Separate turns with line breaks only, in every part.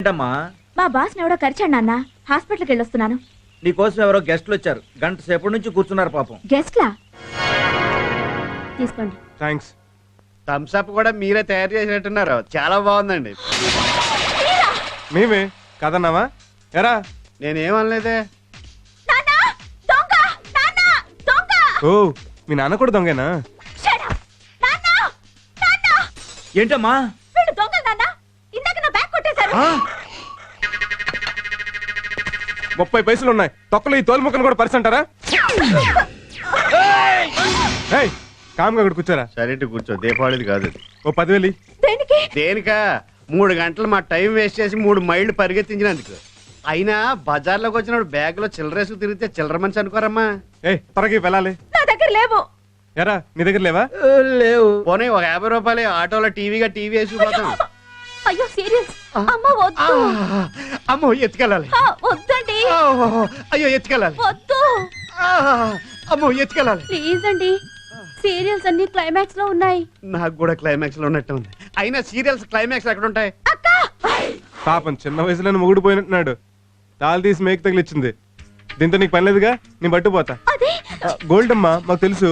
ఏంటమ్మా?
మా బాస్ ఎవడో కరిచాడు నాన్న, హాస్పిటల్కి వెళ్ళొస్తున్నాను.
నీకోసం ఎవరో గెస్ట్లు వచ్చారు, గంట సేపటి నుంచి కూర్చున్నారు పాపం.
గెస్ట్లా? తీసుకోండి.
థ్యాంక్స్.
థమ్స్ అప్ కూడా మీరే తయారు చేసినట్టున్నారు, చాలా బాగుందండి.
మేమే కదన్నావా? ఎరా
నేనేమనలేదే.
ఓ మీ నాన్న కూడా దొంగేనా?
ఏంటమ్మా?
30 పైసలు ఉన్నాయి, తొక్కలు ఈ తోలు ముక్కను కూడా పరిసంటారా? కామ్గా ఇక్కడ కూర్చోరా.
సరే కూర్చో, దీపావళిది కాదు అది.
ఓ 10,000.
దేనికా? 3 గంటలు మా టైం వేస్ట్ చేసి 3 మైళ్ళు పరిగెత్తించినందుకు. అయినా బజార్లోకి వచ్చినప్పుడు బ్యాగ్ లో చిల్లరేసుకు తిరిగితే చిల్లర మనిషి అనుకోరమ్మా.
త్వరగా వెళ్ళాలి.
నా దగ్గర లేవు.
ఎరా నీ దగ్గర లేవా?
లేవు.
పోనీ ఒక 50 రూపాయలు ఆటోలో టీవీగా టీవీ వేసిపోతాం.
అయ్యో సీరియస్. అమ్మ వద్దు.
అమ్మో ఎత్తుకెళ్ళాలి.
వద్దండి.
అయ్యో ఎత్తుకెళ్ళాలి.
వద్దు.
అమ్మో ఎత్తుకెళ్ళాలి.
ప్లీజ్ అండి, సీరియల్స్ అన్ని క్లైమాక్స్ లో ఉన్నాయి.
నాకు కూడా క్లైమాక్స్ లో ఉన్నట్టు ఉంది. అయినా సీరియల్స్ క్లైమాక్స్ ఎక్కడ ఉంటాయి?
పాపం చిన్న వయసులోనే మొగుడు పోయినట్టున్నాడు. తాళి తీసి మేక తగిలిచ్చింది. దీంతో నీకు పని లేదుగా, నేను పట్టుపోతా. గోల్డ్ అమ్మా, మాకు తెలుసు.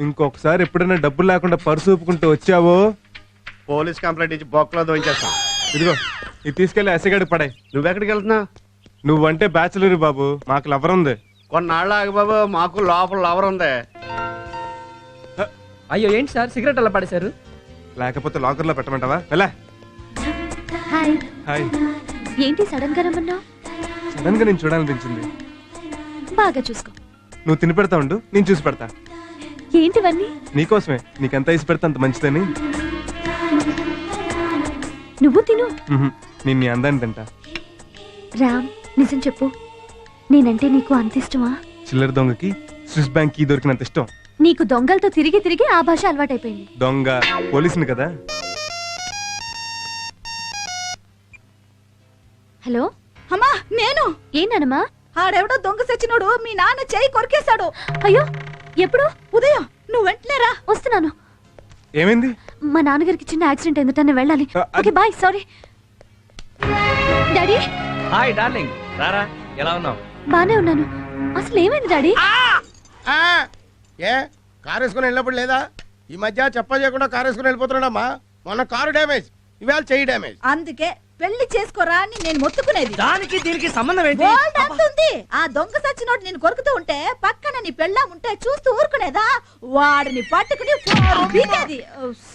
ఇంకొకసారి ఎప్పుడైనా డబ్బులు లేకుండా పర్సు ఊపుకుంటూ వచ్చావో
పోలీస్ కంప్లైంట్ ఇచ్చి బొక్కలో దోయించేస్తాం.
ఇదిగో ఇది తీసుకెళ్లి ఎసగాడి పడాయి.
నువ్వెక్కడికి వెళ్తున్నావు?
నువ్వంటే బ్యాచులర్ బాబు, మాకు లవర్ ఉంది.
కొన్నాళ్ళు ఆగు బాబు, మాకు లోపల లవర్ ఉంది.
అయ్యో ఏంటి సార్ సిగరెట్ అలా పడేశారు?
లేకపోతే లాకర్ లో పెట్టమంటావా? వెళ్ళా.
హాయ్.
హాయ్.
ఏంటి సడన్ గా రమ్మన్నావు?
సడన్ గా నేను చూడాలనిపించింది.
బాగా చూసుకో.
నువ్వు తిని పెడతా ఉండు, నేను చూసి పెడతా.
ఏంటివన్నీ?
నీకోసమే, నీకెంత వేసి పెడతా అంత మంచిదని.
నువ్వు తిను.
నేను నీ అందాన్ని తింటా.
రామ్, నిజం చెప్పు, నేనంటే నీకు అంత ఇష్టమా?
చిల్లర దొంగకి స్విస్ బ్యాంక్ కీ దొరికినంత ఇష్టం.
నీకు దొంగలతో తిరిగి తిరిగి ఆ భాష అలవాటైపోయింది.
దొంగ పోలీసుని కదా.
హలో
అమ్మా, నేను.
ఏనమ్మా?
ఆడెవడో దొంగ సచ్చినోడు మీ నాన్న చేయి కొరికేశాడు.
అయ్యో, ఎప్పుడు?
ఉదయం. నువ్వు వెంటనేరా.
వస్తున్నాను.
ఏమైంది?
మా నాన్నగారికి చిన్న యాక్సిడెంట్ ఎందుకంటే వెళ్ళాలి. Okay bye. Sorry daddy.
Hi darling, రారా. ఎలా ఉన్నావు?
బానే ఉన్నాను. అసలు ఏమైంది డాడీ?
ఏ కారు వేసుకుని వెళ్ళినప్పుడు లేదా? ఈ మధ్య చెప్ప చేయకుండా కారు వేసుకుని వెళ్ళిపోతున్నాడమ్మా. మొన్న కారు డ్యామేజ్, ఇవాళ చెయ్యి డ్యామేజ్.
అందుకే పెళ్లి చేసుకోరా అని నేను మొత్తుకునేది.
దానికి దీనికి సంబంధం ఏంటి?
గోల్డ్ అంతుంది. ఆ దొంగ సచ్చినోడు నేను కొరుకుతూ ఉంటే పక్కన నీ పెళ్ళాం ఉంటే చూస్తూ ఊరుకునేదా? వాడిని పట్టుకుని పీకేది.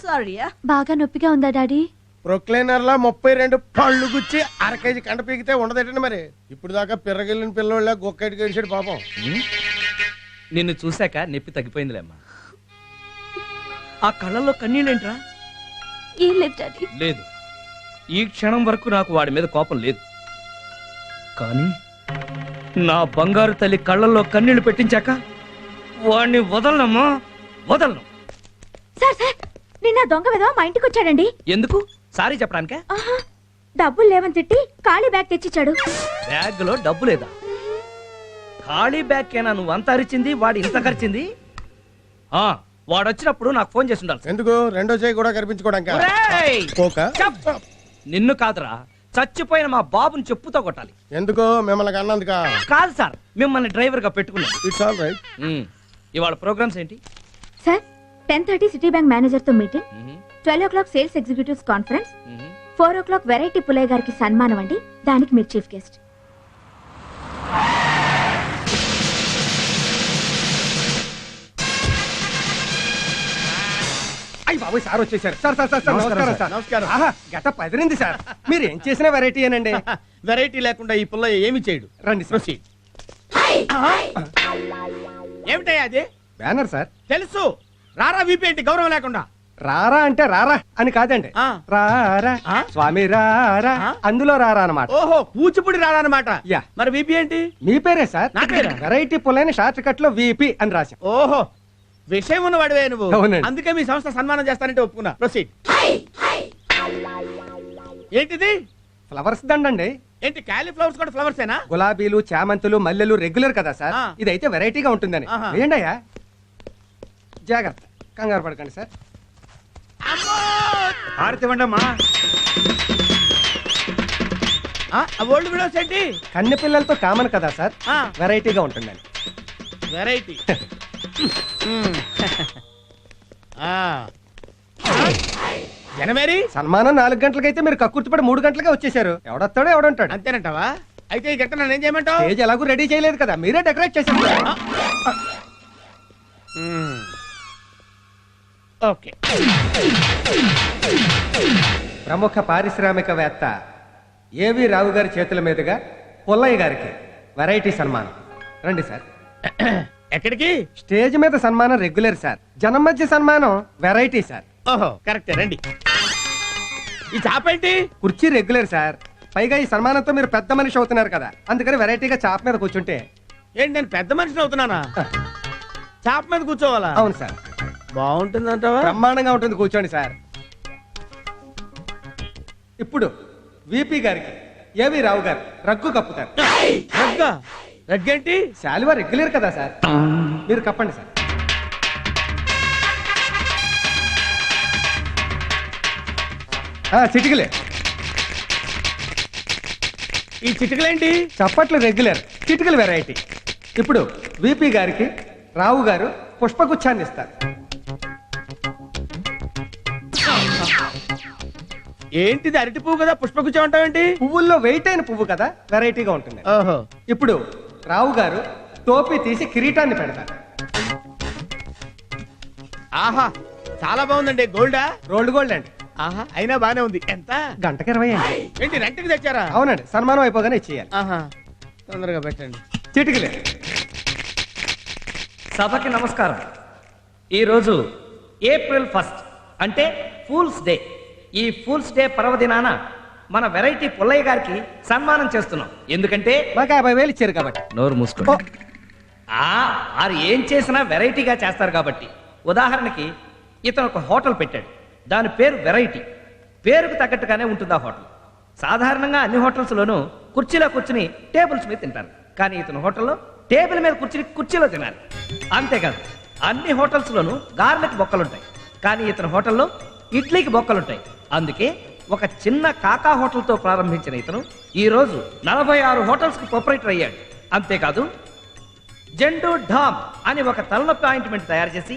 సారీ.
బాగా నొప్పిగా ఉందా డాడీ?
ప్రొక్లైనర్ లా 32 పళ్ళు గుచ్చి 1/2 కేజీ కంట పీకితే ఉండదేటండి మరి. ఇప్పుడు దాకా పిర్రగిల్లిన పిల్లోళ్ళ గొక్కటికి గడిచాడు పాపం.
నిన్ను చూశాక నొప్పి తగ్గిపోయిందిలేమ్మా. ఆ కళ్ళల్లో కన్నీళ్ళేంట్రా?
ఏం లేదు డాడీ.
లేదు, ఈ క్షణం వరకు నాకు వాడి మీద కోపం లేదు. కానీ నా బంగారు తల్లి కళ్ళల్లో కన్నీళ్లు పెట్టించాక వాడిని వదలనమ్మా, వదలను.
సార్ సార్, నిన్న దొంగ విధవ మా ఇంటికి వచ్చాడండి.
ఎందుకు? సారీ చెప్పడానికే?
డబ్బులు లేవని తిట్టి ఖాళీ బ్యాగ్ తెచ్చిచ్చాడు.
బ్యాగ్ లో డబ్బు లేదా? ఖాళీ బ్యాగ్ కేనా నువ్వు అంత అరిచింది, వాడు ఇంత ఖర్చింది? వాడు వచ్చినప్పుడు నాకు ఫోన్ చేసి ఉండాలి.
ఎందుకు? రెండో చేయి కూడా కనిపించుకోవడానికి.
నిన్ను కాదురా, చచ్చిపోయిన మా బాబుని చెప్పుతో కొట్టాలి.
ఎందుకు? మిమ్మల్ని కన్నందుక?
కాదు సార్, మిమ్మల్ని డ్రైవర్ గా పెట్టుకున్నాను.
It's all right.
ఇవాళ ప్రోగ్రామ్స్ ఏంటి?
సార్ 10:30 సిటీ బ్యాంక్ మేనేజర్ తో meeting, 12 o'clock sales executives conference, 4 o'clock variety Pullayya గారికి సన్మానం అండి. దానికి మీరు చీఫ్ గెస్ట్.
అయ్యి బాబు, సార్ వచ్చేసారు. సార్ సార్ సార్ నమస్కారం సార్.
నమస్కారం.
గత 10 సార్. మీరు ఏం చేసినా వెరైటీ ఏనండి.
వెరైటీ లేకుండా ఈ పుల్ల ఏమి చేయడు.
రండి ప్రొసీడ్.
ఏమిటయ్యా అది?
Banner sir.
తెలుసు. రారా వీపీ ఏంటి గౌరవం లేకుండా?
రారా అంటే రారా అని కాదండి. రారా స్వామి రారా, అందులో రారా అన్నమాట.
ఓహో, కూచిపూడి రారా అన్నమాట.
యా.
మరి వీపీ ఏంటి?
మీ పేరే సార్.
నా పేరా?
వెరైటీ పుల్లైన షార్ట్ కట్ లో వీపీ అని రాశాం.
ఓహో, విషయం ఉన్నవాడివే నువ్వు.
అవునండి.
అందుకే మీ సంస్థ సన్మానం చేస్తానంటే ఒప్పుకున్నా. ప్రొసీడ్. ఏంటిది?
ఫ్లవర్స్ దండండి.
ఏంటి కాలీఫ్లవర్స్ కూడా ఫ్లవర్స్ ఏనా?
గులాబీలు, చామంతులు, మల్లెలు రెగ్యులర్ కదా సార్. ఇదైతే వెరైటీగా ఉంటుందని. వేయండి అయ్యా. జాగ్రత్త, కంగారు పడకండి సార్.
హారతి ఇవ్వండమ్మా.
ఓల్డ్ విడోస్ ఏంటి
కన్నె పిల్లలతో కామన్ కదా సార్,
ఆ.
వెరైటీగా ఉంటుందని.
వెరైటీ జనమేరి
సన్మానం 4 గంటలకైతే మీరు కక్కుర్తిపడి 3 గంటలకే వచ్చేసారు. ఎవడొస్తాడో ఎవడుంటాడు.
అంతేనంటావా? అయితే ఈ గంట నన్ను ఏం చేయమంటావు?
స్టేజ్ ఎలాగూ రెడీ చేయలేదు కదా, మీరే డెకరేట్ చేశారు.
ఓకే.
ప్రముఖ పారిశ్రామికవేత్త ఏవి రావు గారి చేతుల మీదుగా పుల్లయ్య గారికి వెరైటీ సన్మానం. రండి సార్.
ఎక్కడికి?
స్టేజ్ మీద సన్మానం రెగ్యులర్ సార్, జనం మధ్య సన్మానం వెరైటీ సార్.
ఓహో కరెక్టే, రండి. ఈ చాప ఏంటి?
కుర్చీ రెగ్యులర్ సార్, పైగా ఈ సన్మానంతో మీరు పెద్ద మనిషి అవుతున్నారు కదా, అందుకని వెరైటీగా చాప మీద కూర్చుంటే.
ఏంటి నేను పెద్ద మనిషిని అవుతున్నానా? చాప మీద కూర్చోవాలా?
అవును సార్.
బాగుంటుందంటావా?
బ్రహ్మాండంగా ఉంటుంది, కూర్చోండి సార్. ఇప్పుడు విపి గారికి ఏవి రావు గారు రగ్గు కప్పుతారు.
రగ్గా? రగ్గేంటి?
శాలువా రెగ్యులర్ కదా సార్, మీరు కప్పండి సార్. చిటికలే.
ఈ చిటికలేంటి?
చప్పట్లు రెగ్యులర్, చిటికలు వెరైటీ. ఇప్పుడు విపి గారికి రావు గారు పుష్పగుచ్ఛాన్ని ఇస్తారు.
ఏంటిది అరటి పువ్వు కదా, పుష్పగుచ్చం అంటావేంటి?
పువ్వుల్లో వెయిట్ అయిన పువ్వు కదా, వెరైటీగా ఉంటుంది.
ఓహో.
ఇప్పుడు రావు గారు టోపీ తీసి కిరీటాన్ని పెడతారు.
ఆహా చాలా బాగుందండి. గోల్డా?
రోల్డ్ గోల్డ్ అండి.
ఆహా అయినా బానే ఉంది. ఎంత?
గంటకి 20 అండి.
ఏంటి రెంట్కి తెచ్చారా?
అవునండి, సన్మానం అయిపోగానే ఇచ్చేయాలి.
ఆహా తొందరగా పెట్టండి.
చిటికలే.
సభకి నమస్కారం. ఈరోజు ఏప్రిల్ 1 అంటే ఫూల్స్ డే. ఈ ఫూల్స్ డే పర్వదినాన మన వెరైటీ పుల్లయ్య గారికి సన్మానం చేస్తున్నాం. ఎందుకంటే
మాకు 50,000 ఇచ్చారు కాబట్టి.
నోరు మూసుకో. వారు ఏం చేసినా వెరైటీగా చేస్తారు కాబట్టి. ఉదాహరణకి ఇతను ఒక హోటల్ పెట్టాడు, దాని పేరు వెరైటీ. పేరుకు తగ్గట్టుగానే ఉంటుంది ఆ హోటల్. సాధారణంగా అన్ని హోటల్స్లోనూ కుర్చీలో కూర్చుని టేబుల్స్ మీద తింటారు, కానీ ఇతను హోటల్లో టేబుల్ మీద కూర్చుని కుర్చీలో తినాలి. అంతేకాదు, అన్ని హోటల్స్లోనూ గార్లిక్ బొక్కలుంటాయి, కానీ ఇతను హోటల్లో ఇడ్లీకి బొక్కలుంటాయి. అందుకే ఒక చిన్న కాకా హోటల్తో ప్రారంభించిన ఇతను ఈరోజు 46 హోటల్స్కి ప్రొపరేటర్ అయ్యాడు. అంతేకాదు, జెండు ఢామ్ అని ఒక తలనొప్పి ఆయింట్మెంట్ తయారు చేసి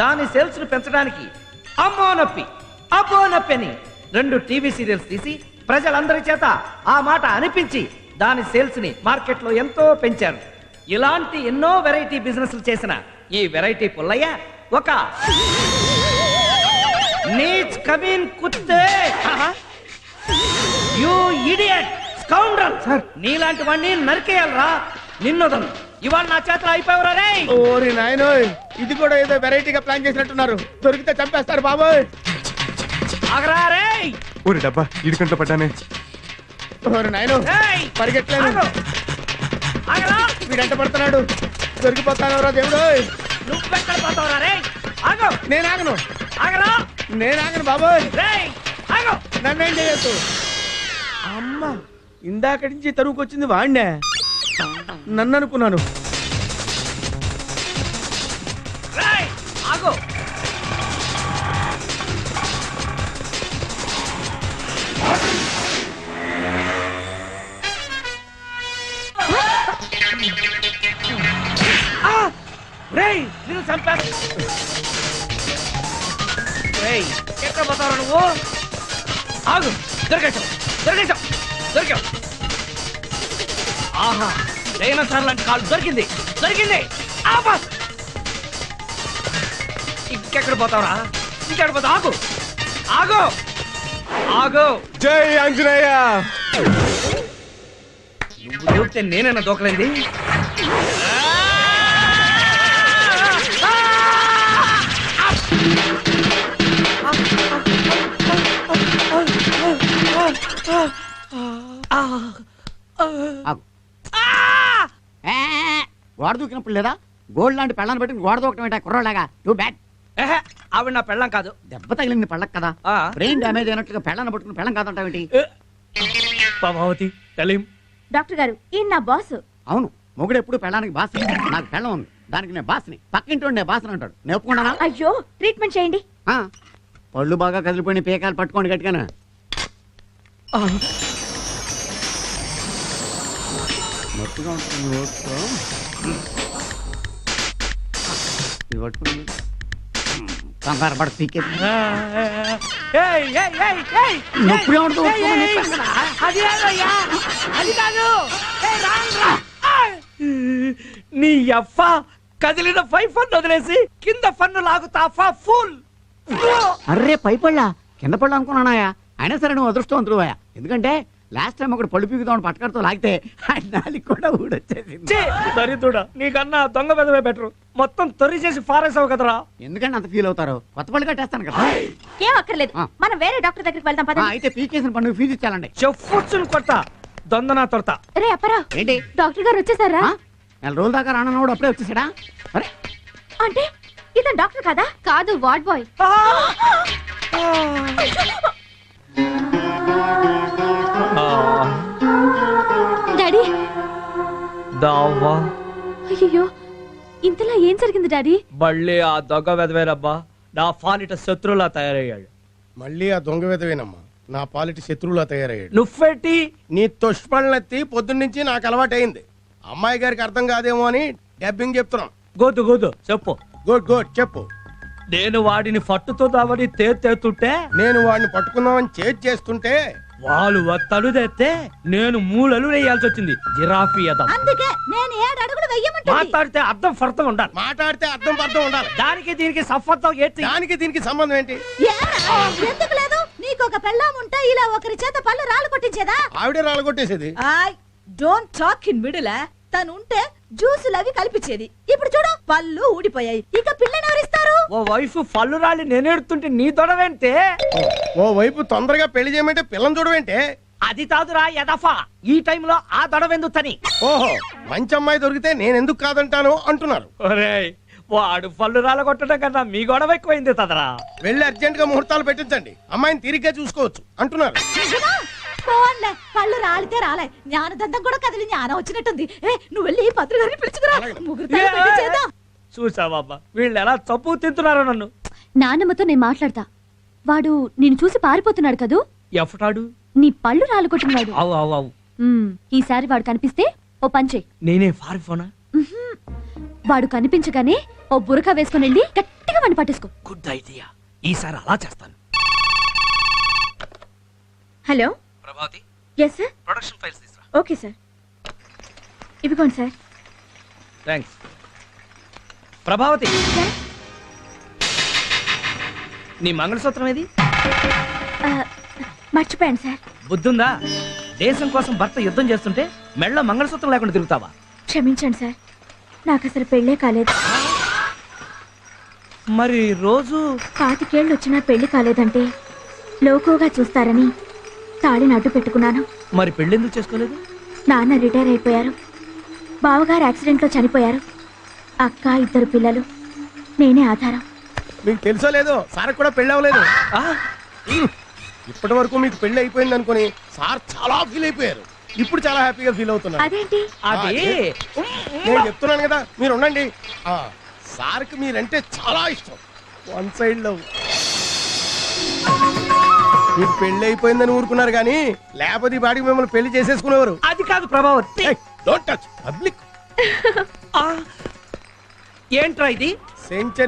దాని సేల్స్ను పెంచడానికి అమ్మో నొప్పి అబ్బో నొప్పి అని 2 టీవీ సీరియల్స్ తీసి ప్రజలందరి చేత ఆ మాట అనిపించి దాని సేల్స్ని మార్కెట్లో ఎంతో పెంచారు. ఇలాంటి ఎన్నో వెరైటీ బిజినెస్లు చేసిన ఈ వెరైటీ పుల్లయ్య ఒక నీచ్ కమీన్ కుత్తే, యు ఇడియట్ స్కౌండ్రల్. నీలాంటి వాడిని నరికేయాలరా, నిన్నొదను. ఇవాళ నా చేతిలో అయిపోయావురా రే.
ఓరి నాయనోయ్, ఇది కూడా ఏదో వెరైటీగా ప్లాన్ చేసినట్టున్నారు. దొరికితే చంపేస్తారు బాబోయ్.
ఆగరా రే.
ఊరి డబ్బా ఇడికంట్లో పడ్డానే.
ఓరి నాయనో,
రేయ్,
పరిగెట్టలేను.
ఆగు. ఆగరా.
వీడంట పడుతున్నాడు. దొరికిపోతాను రా దేవుడు.
నువ్వెక్కడ పోతావురా రే. ఆగు.
నేను ఆగను.
ఆగరా.
నేను ఆగను బాబోయ్.
రేయ్, ఆగు.
నన్నేం చేయొద్దు. అమ్మా, ఇందాక నుంచి తరువుకొచ్చింది వాడినే. నన్ను అనుకున్నాను.
రేయ్, ఆగు. రేయ్, నిన్ను చంపేస్తా. రేయ్, ఎక్కడ పోతావు నువ్వు? ఆగు. దొరికేశావు, దొరికేశావు, దొరికావు. ఆహా, డైనోసార్ లాంటి కాళ్ళు దొరికింది, దొరికింది. ఆపా. ఇంకెక్కడ పోతావురా? ఇంకెక్కడ పోతావు? ఆగు, ఆగు, ఆగు.
జై ఆంజనేయ.
నువ్వు దూకితే నేనైనా దూకలేంది.
గోడ దూకినప్పుడు లేదా గోల్డ్ లాంటి పెళ్ళాన్ని పెట్టి గోడ దూకటం ఏంటా కుర్రోలాగా? Too bad.
ఆవిడ నా పెళ్ళం కాదు.
దెబ్బ తగిలింది పెళ్ళకి కదా,
ఆ.
బ్రెయిన్ డ్యామేజ్ అయినట్టుగా పెళ్ళాన్ని పట్టుకుని పెళ్ళం కాదంటావేంటి?
పద్మావతి తెలియం.
డాక్టర్ గారు, ఈయన నా బాస్.
అవును, మొగుడు ఎప్పుడు పెళ్ళానికి బాస్. నాకు పెళ్ళం ఉంది, దానికి నేను బాస్ని. పక్కింటి నేను బాస్ని అంటాడు. నేను ఒప్పుకున్నానా?
అయ్యో, ట్రీట్మెంట్ చేయండి.
పళ్ళు బాగా కదిలిపోయిన పీకాలు పట్టుకోండి గట్టిగానే. నొప్పిగా ఉంటుంది నోట్లో. ఇది పట్టుకుని కంగారు పడ పీకేది.
ఏయ్, ఏయ్, ఏయ్, ఏయ్,
నొప్పిగా ఉంటుంది
ఏయ్, ఏయ్, ఏయ్, అది కాదయ్యా, అది కాదు. ఏయ్, రా. నీ అవ్వ కదిలిన 5 ఫన్ వదిలేసి కింద ఫన్ను లాగుతాఫా ఫుల్.
అర్రే పైపళ్ళా కింద పళ్ళు అనుకున్నానాయా. అయినా సరే నువ్వు అదృష్టవంతుడువా. ఎందుకంటే లాస్ట్ టైం ఒకటి పళ్ళు పీకుదామని పట్టుకడుతూ లాగితే నాలికి కూడా ఊడొచ్చేసింది.
దరిద్రుడా, నీకన్నా దొంగ పెదవే బెటర్. మొత్తం తొరి చేసి ఫారేసావు కదరా.
ఎందుకంటే అంత ఫీల్ అవుతారు? కొత్త పళ్ళు కట్టేస్తాను కదా.
ఏం అక్కర్లేదు, మనం వేరే డాక్టర్ దగ్గరికి వెళ్దాం పద.
అయితే పీకేసిన పండుగ ఫీజు ఇచ్చాలండి.
చెప్పుచ్చును కొట్ట దొందనా తొడత.
రే అప్పరా,
ఏంటి
డాక్టర్ గారు వచ్చేసారా?
4 రోజుల దాకా రానన్నాడు అప్పుడే వచ్చేసాడా? అరే
అంటే ఇతను డాక్టర్ కదా? కాదు, వార్డ్ బాయ్. డాడీ.
దావా
అయ్యో, ఇంతలా ఏం జరిగింది డాడీ?
మళ్ళీ ఆ దొంగ వెదవేనబ్బా నా ఫాలిట శత్రువులా తయారయ్యాడు.
మళ్ళీ ఆ దొంగ వెదవేనమ్మా నా పాలిటి శత్రువులా తయారయ్యాడు.
నువ్వెట్టి
నీ తొష్పళ్ళెత్తి పొద్దున్నుంచి నాకు అలవాటైంది. అమ్మాయి గారికి అర్థం కాదేమో అని డబ్బింగ్ చెప్తున్నాం.
గోదు చెప్పు.
గుడ్ గుడ్ చెప్పు.
నేను వాడిని పట్టుతుందామని తేతుంటే
నేను వాడిని పట్టుకుందామని చేస్తుంటే
వాళ్ళు తలుదేస్తే నేను మూలలు వేయాల్సి వచ్చింది. జిరాఫీ అదం
అందుకే నేను 7 అడుగులు వెయ్యమంటుంది.
మాట్లాడితే అర్థం ఫర్థం ఉండాలి.
మాట్లాడితే అర్థం పర్థం ఉండాలి.
దానికి దీనికి సఫర్థం ఏంటి?
దానికి దీనికి సంబంధం ఏంటి?
ఏరా, ఎందుకు లేదు? నీకు ఒక పెళ్ళాం ఉంటే ఇలా ఒకరి చేత పళ్ళు రాళ్ళు కొట్టించేదా?
ఆవిడే రాలగొట్టేసేది.
I don't talk in middle. తను ఉంటే జ్యూసులు అవి కల్పించేది. ఇప్పుడు చూడు, పళ్ళు ఊడిపోయాయి. ఇక పిల్లని ఎవరిస్తారు?
ఓ వైఫ్ పళ్ళు రాలి నేనేడుతుంటే నీ దొడవేంటే?
ఓ వైపు తొందరగా పెళ్లి చేయమంటే పిల్లని చూడవేంటే?
అది కాదురా యదఫా, ఈ టైంలో ఆ దొడవెందుకు తని?
ఓహో, మంచి అమ్మాయి దొరికితే నేను ఎందుకు కాదంటాను అంటున్నారు.
ఒరేయ్, వాడు పళ్ళు రాల కొట్టడం కన్నా మీ గొడవ ఎక్కువైంది తదరా.
వెళ్ళి అర్జెంట్ గా ముహూర్తాలు పెట్టించండి, అమ్మాయిని తిరిగ్గా చూసుకోవచ్చు అంటున్నారు.
పోన్లే, పళ్ళు రాలితే రాలే. జ్ఞానదంతం కూడా కదిలి జ్ఞానం వచ్చినట్టుంది. నువ్వు వెళ్ళి పంతులు గారిని పిలుచుకురా. ముగ్గురు చేద్దాం.
చూసావా వీళ్ళు ఎలా చప్పు తింటున్నారో నన్ను.
నాన్నమ్మతో నేను మాట్లాడతా. వాడు నిన్ను చూసి పారిపోతున్నాడు కదూ.
ఎఫటాడు
నీ పళ్ళు రాలుకొట్టినవాడు.
అవు అవు అవు.
ఈసారి వాడు కనిపిస్తే ఓ పంచే.
నేనే ఫారిఫోనా?
వాడు కనిపించగానే ఓ బురక వేసుకుని వెళ్ళి గట్టిగా వాడిని పట్టేసుకో.
గుడ్ ఐడియా, ఈసారి అలా చేస్తాను.
Hello
Prabhavati,
yes sir.
Production files తీసురా.
ఓకే సార్, ఇవ్వండి సార్.
థ్యాంక్స్. ప్రభావతి, నీ మంగళసూత్రం ఏది?
మర్చిపోయాను సార్.
బుద్ధుందా? దేశం కోసం భర్త యుద్ధం చేస్తుంటే మెళ్ళ మంగళసూత్రం లేకుండా తిరుగుతావా?
క్షమించండి సార్, నాకు అసలు పెళ్ళే కాలేదు.
మరి రోజు
25 ఏళ్ళు వచ్చినా పెళ్లి కాలేదంటే లోకుగా చూస్తారని తాళిని అడ్డు పెట్టుకున్నాను.
మరి పెళ్ళెందుకు చేసుకోలేదు?
నాన్న రిటైర్ అయిపోయారు, బావగారు యాక్సిడెంట్లో చనిపోయారు, అక్క 2 పిల్లలు, నేనే ఆధారం.
మీకు తెలుసో లేదో సార్ కూడా పెళ్లి అవ్వలేదు.
ఆ,
ఇప్పటి వరకు మీకు పెళ్లి అయిపోయింది అనుకుని సార్ చాలా ఫీల్ అయిపోయారు. ఇప్పుడు చాలా హ్యాపీగా ఫీల్ అవుతున్నారు.
అదేంటి?
అది
నేను చెప్తున్నాను కదా, మీరు ఉండండి. సార్కి మీరంటే చాలా ఇష్టం. 1 సైడ్ లవ్. మీకు పెళ్లి అయిపోయిందని ఊరుకున్నారు కానీ లేకపోతే ఈ బాడికి మిమ్మల్ని పెళ్లి చేసేసుకునేవారు.
అది కాదు ప్రభావతి.
Don't touch public.
ఏంట్రా ఇది?
సెంచరీ